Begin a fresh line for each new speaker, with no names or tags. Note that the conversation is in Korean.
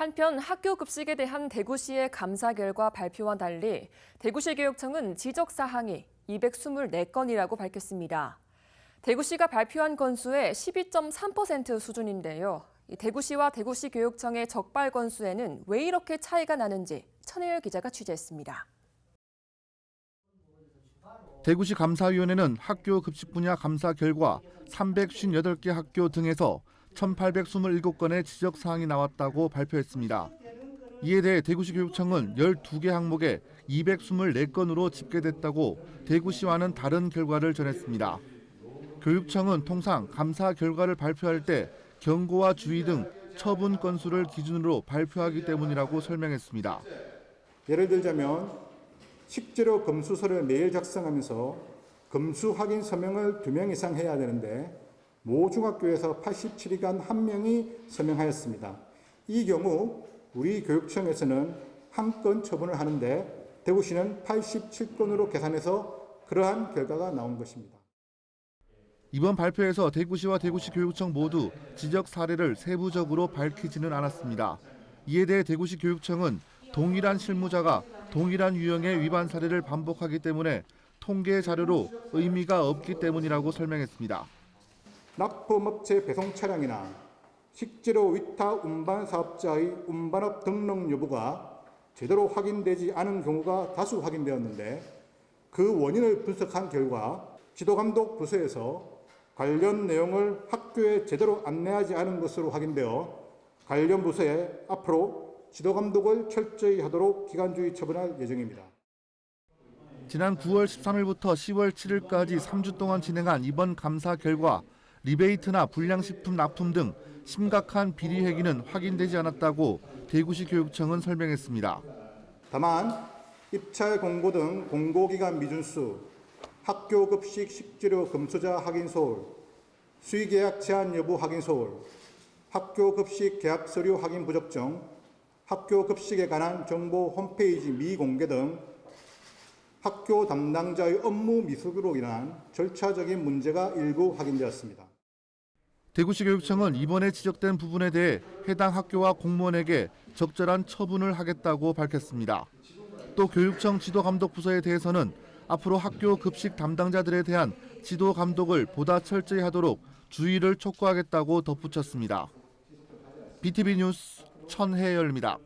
한편 학교 급식에 대한 대구시의 감사 결과 발표와 달리 대구시 교육청은 지적 사항이 224건이라고 밝혔습니다. 대구시가 발표한 건수의 12.3% 수준인데요. 대구시와 대구시 교육청의 적발 건수에는 왜 이렇게 차이가 나는지 천혜열 기자가 취재했습니다.
대구시 감사위원회는 학교 급식 분야 감사 결과 358개 학교 등에서 1,827건의 지적 사항이 나왔다고 발표했습니다. 이에 대해 대구시 교육청은 12개 항목에 224건으로 집계됐다고 대구시와는 다른 결과를 전했습니다. 교육청은 통상 감사 결과를 발표할 때 경고와 주의 등 처분 건수를 기준으로 발표하기 때문이라고 설명했습니다.
예를 들자면 식재료 검수서를 매일 작성하면서 검수 확인 서명을 2명 이상 해야 되는데 모 중학교에서 87일간 1명이 서명하였습니다. 이 경우 우리 교육청에서는 1건 처분을 하는데 대구시는 87건으로 계산해서 그러한 결과가 나온 것입니다.
이번 발표에서 대구시와 대구시 교육청 모두 지적 사례를 세부적으로 밝히지는 않았습니다. 이에 대해 대구시 교육청은 동일한 실무자가 동일한 유형의 위반 사례를 반복하기 때문에 통계 자료로 의미가 없기 때문이라고 설명했습니다.
납품업체 배송 차량이나 식재료 위탁 운반 사업자의 운반업 등록 여부가 제대로 확인되지 않은 경우가 다수 확인되었는데 그 원인을 분석한 결과 지도감독 부서에서 관련 내용을 학교에 제대로 안내하지 않은 것으로 확인되어 관련 부서에 앞으로 지도감독을 철저히 하도록 기간주의 처분할 예정입니다.
지난 9월 13일부터 10월 7일까지 3주 동안 진행한 이번 감사 결과 리베이트나 불량식품 납품 등 심각한 비리 행위는 확인되지 않았다고 대구시 교육청은 설명했습니다.
다만 입찰 공고 등 공고기간 미준수, 학교 급식 식재료 검수자 확인 소홀, 수의계약 제한 여부 확인 소홀, 학교 급식 계약 서류 확인 부적정, 학교 급식에 관한 정보 홈페이지 미공개 등 학교 담당자의 업무 미숙으로 인한 절차적인 문제가 일부 확인되었습니다.
대구시 교육청은 이번에 지적된 부분에 대해 해당 학교와 공무원에게 적절한 처분을 하겠다고 밝혔습니다. 또 교육청 지도감독부서에 대해서는 앞으로 학교 급식 담당자들에 대한 지도 감독을 보다 철저히 하도록 주의를 촉구하겠다고 덧붙였습니다. BTV 뉴스 천혜열입니다.